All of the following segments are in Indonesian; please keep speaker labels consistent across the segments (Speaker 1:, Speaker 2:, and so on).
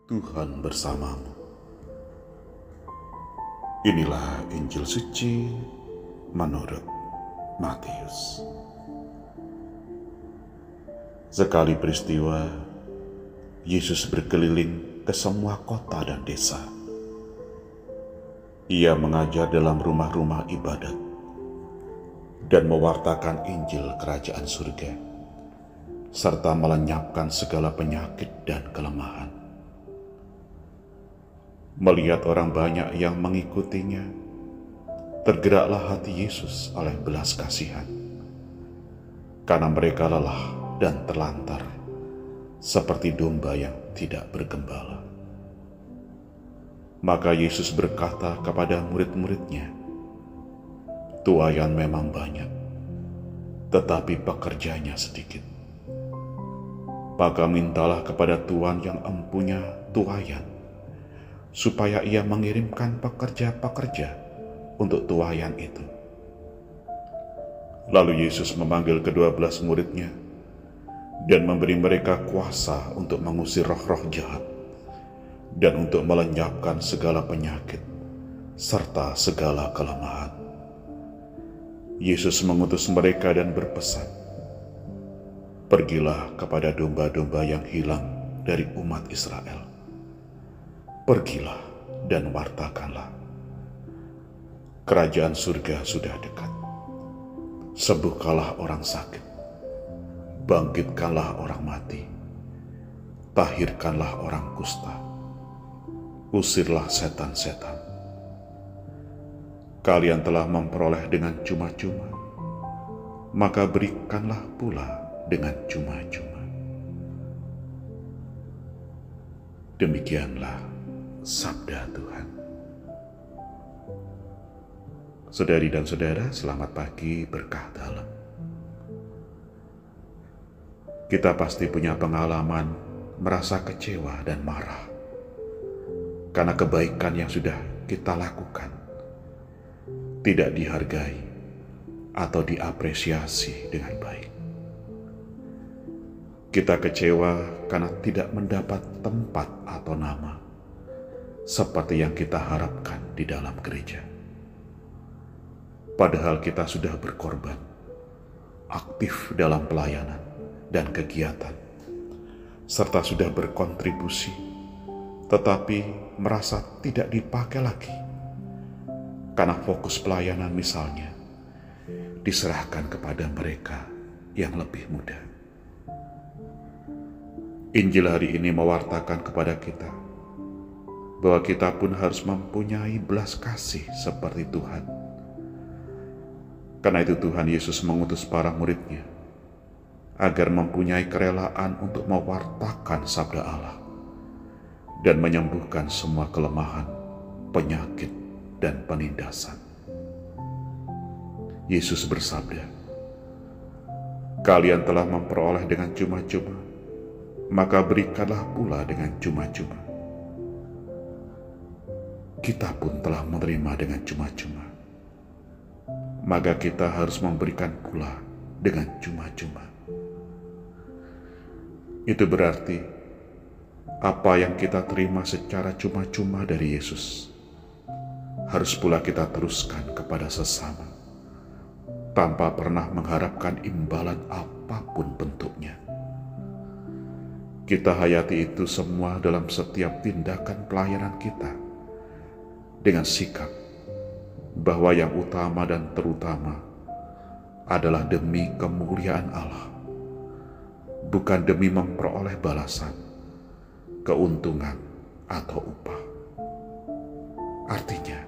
Speaker 1: Tuhan bersamamu. Inilah Injil suci menurut Matius. Sekali peristiwa, Yesus berkeliling ke semua kota dan desa. Ia mengajar dalam rumah-rumah ibadat dan mewartakan Injil Kerajaan Surga, serta melenyapkan segala penyakit dan kelemahan. Melihat orang banyak yang mengikutinya, tergeraklah hati Yesus oleh belas kasihan, karena mereka lelah dan terlantar, seperti domba yang tidak bergembala. Maka Yesus berkata kepada murid-muridnya, "Tuaian memang banyak, tetapi pekerjanya sedikit. Maka mintalah kepada Tuan yang empunya tuaian, supaya ia mengirimkan pekerja-pekerja untuk tuaian itu." Lalu Yesus memanggil ke-12 muridnya dan memberi mereka kuasa untuk mengusir roh-roh jahat dan untuk melenyapkan segala penyakit serta segala kelemahan. Yesus mengutus mereka dan berpesan, "Pergilah kepada domba-domba yang hilang dari umat Israel. Pergilah dan wartakanlah. Kerajaan surga sudah dekat. Sembuhkanlah orang sakit, bangkitkanlah orang mati, tahirkanlah orang kusta, usirlah setan-setan. Kalian telah memperoleh dengan cuma-cuma, maka berikanlah pula dengan cuma-cuma." Demikianlah sabda Tuhan. Saudari dan saudara, selamat pagi berkah dalam. Kita pasti punya pengalaman merasa kecewa dan marah karena kebaikan yang sudah kita lakukan tidak dihargai atau diapresiasi dengan baik. Kita kecewa karena tidak mendapat tempat atau nama seperti yang kita harapkan di dalam gereja. Padahal kita sudah berkorban, aktif dalam pelayanan dan kegiatan, serta sudah berkontribusi, tetapi merasa tidak dipakai lagi karena fokus pelayanan misalnya diserahkan kepada mereka yang lebih muda. Injil hari ini mewartakan kepada kita bahwa kita pun harus mempunyai belas kasih seperti Tuhan. Karena itu Tuhan Yesus mengutus para muridnya agar mempunyai kerelaan untuk mewartakan sabda Allah dan menyembuhkan semua kelemahan, penyakit, dan penindasan. Yesus bersabda, "Kalian telah memperoleh dengan cuma-cuma, maka berikanlah pula dengan cuma-cuma." Kita pun telah menerima dengan cuma-cuma, maka kita harus memberikan pula dengan cuma-cuma. Itu berarti apa yang kita terima secara cuma-cuma dari Yesus harus pula kita teruskan kepada sesama tanpa pernah mengharapkan imbalan apapun bentuknya. Kita hayati itu semua dalam setiap tindakan pelayanan kita dengan sikap bahwa yang utama dan terutama adalah demi kemuliaan Allah, bukan demi memperoleh balasan, keuntungan, atau upah. Artinya,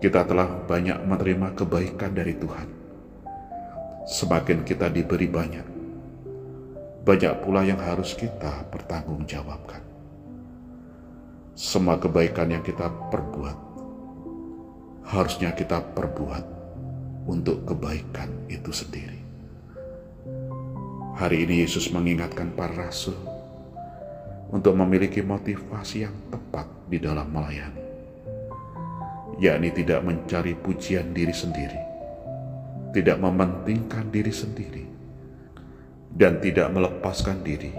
Speaker 1: kita telah banyak menerima kebaikan dari Tuhan. Semakin kita diberi banyak pula yang harus kita pertanggungjawabkan. Semua kebaikan yang kita perbuat, harusnya kita perbuat untuk kebaikan itu sendiri. Hari ini Yesus mengingatkan para rasul untuk memiliki motivasi yang tepat di dalam melayani, yakni tidak mencari pujian diri sendiri, tidak mementingkan diri sendiri, dan tidak melepaskan diri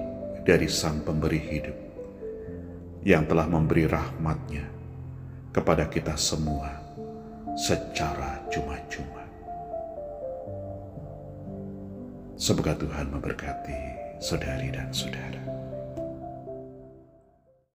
Speaker 1: dari Sang Pemberi hidup, yang telah memberi rahmat-Nya kepada kita semua secara cuma-cuma. Semoga Tuhan memberkati saudari dan saudara.